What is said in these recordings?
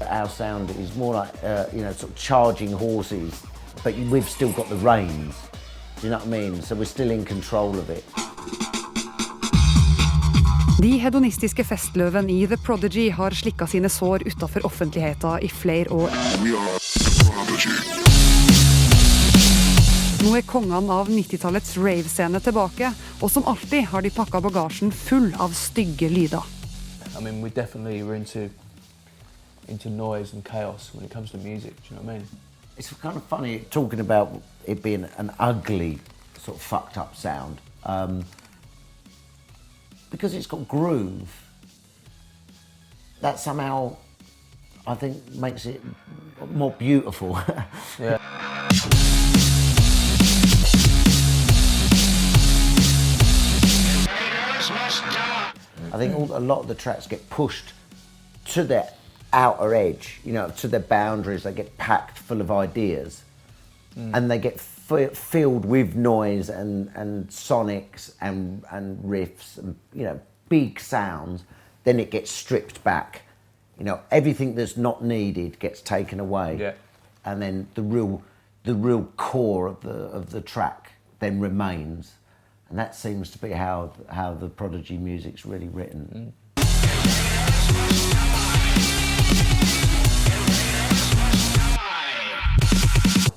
Our sound is more like, sort of charging horses, but we've still got the reins. Do you know what I mean? So we're still in control of it. De hedonistiske festløven i The Prodigy har slikket sine sår utenfor offentligheten i flere år. Nå kongene av 90-tallets rave-scene tilbake, og som alltid har de pakket bagasjen full av stygge lyder. I mean, we definitely were into noise and chaos when it comes to music, do you know what I mean? It's kind of funny talking about it being an ugly, sort of fucked up sound. Because it's got groove, that somehow, I think, makes it more beautiful. Yeah. I think a lot of the tracks get pushed to their outer edge, to their boundaries. They get packed full of ideas, and they get filled with noise and sonics and riffs and big sounds. Then it gets stripped back. Everything that's not needed gets taken away, yeah. And then the real core of the track then remains. And that seems to be how the Prodigy music's really written.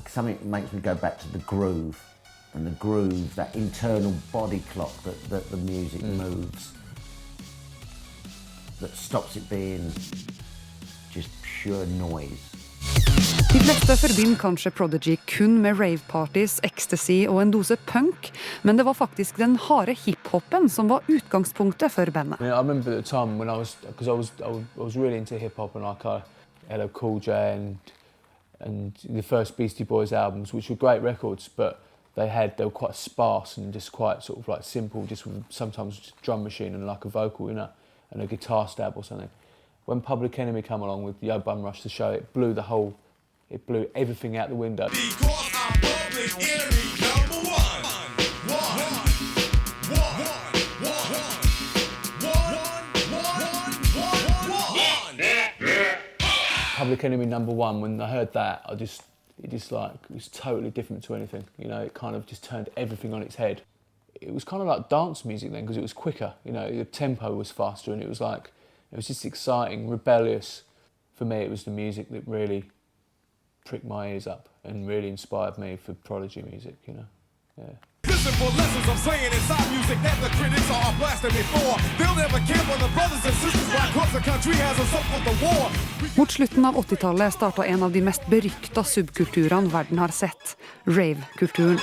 Something makes me go back to the groove, and the groove, that internal body clock that the music moves, that stops it being just pure noise. De fleste forbinder kanskje Prodigy kun med rave-parties, ecstasy og en dose punk, men det var faktisk den harde hip-hopen som var utgangspunktet for bandet. I remember at the time when I was really into hip-hop and like LL Cool J and the first Beastie Boys albums, which were great records, but they were quite sparse and just quite sort of like simple, just with sometimes just a drum machine and like a vocal, and a guitar stab or something. When Public Enemy came along with Yo Bum Rush the show, it blew everything out the window. Because I'm Public Enemy number one. Public Enemy number one, when I heard that, it was totally different to anything. It kind of just turned everything on its head. It was kind of like dance music then, because it was quicker. The tempo was faster, and it was just exciting, rebellious. For me, it was the music that really pricked my ears up and really inspired me for Prodigy music, Yeah. Listen for lessons I'm saying inside music that the critics are blasting me for. They'll never care for the brothers and sisters right across the country has us up for the war. Mot slutten av 80-tallet startet en av de mest berykta subkulturene verden har sett, rave-kulturen.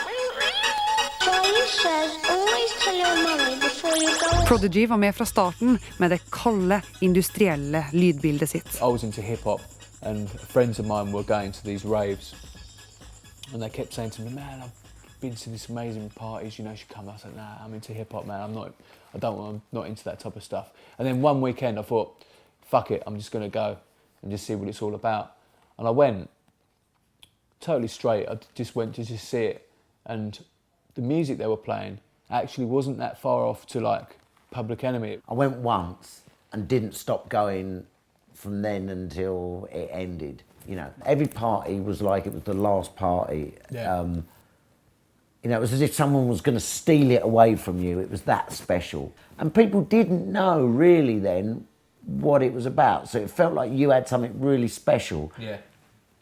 Prodigy var med fra starten med det kalde, industrielle lydbildet sitt. I was into hip-hop, and friends of mine were going to these raves, and they kept saying to me, "Man, I've been to these amazing parties, you should come." I said, "Nah, I'm into hip-hop, man. I'm not into that type of stuff." And then one weekend I thought, fuck it, I'm just going to go and just see what it's all about. And I went totally straight. I just went to just see it, and the music they were playing actually wasn't that far off to like Public Enemy. I went once and didn't stop going from then until it ended. Every party was like it was the last party. Yeah. It was as if someone was going to steal it away from you. It was that special. And people didn't know really then what it was about. So it felt like you had something really special. Yeah.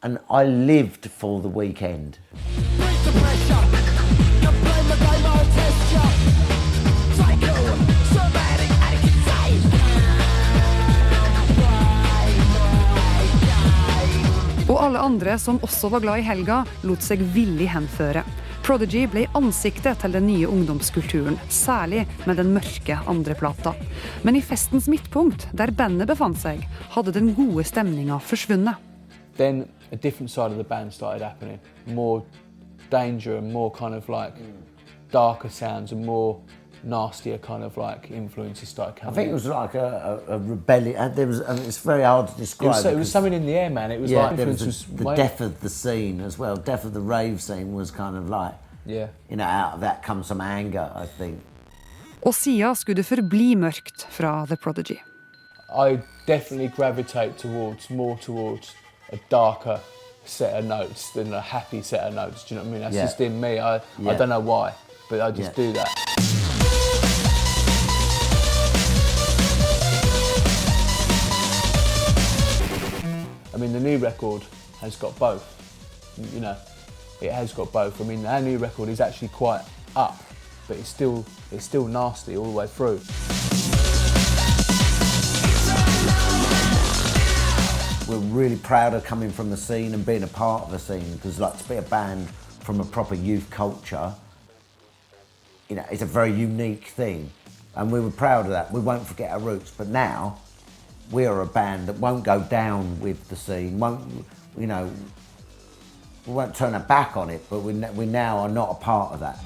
And I lived for the weekend. Og alle andre som også var glad i helga, lot seg villig henføre. Prodigy ble ansiktet til den nye ungdomskulturen, særlig med den mørke andreplata. Men i festens midtpunkt, der bandet befant seg, hadde den gode stemninga forsvunnet. Then a different side of the band started happening. More danger and more kind of like darker sounds and more nastier kind of like influences started coming. I think it was like a rebellion. It's very hard to describe. It was something in the air, man. It was like the death of the scene as well. Death of the rave scene was kind of like, out of that comes some anger, I think. Og siden skulle det forbli mørkt fra The Prodigy. I definitely gravitate more towards a darker set of notes than a happy set of notes. Do you know what I mean? That's just in me. I don't know why, but I just do that. I mean, the new record has got both. You know, it has got both. I mean, our new record is actually quite up, but it's still nasty all the way through. We're really proud of coming from the scene and being a part of the scene, because like to be a band from a proper youth culture, you know, it's a very unique thing, and we were proud of that. We won't forget our roots, but now we are a band that won't go down with the scene, we won't turn our back on it, but we now are not a part of that.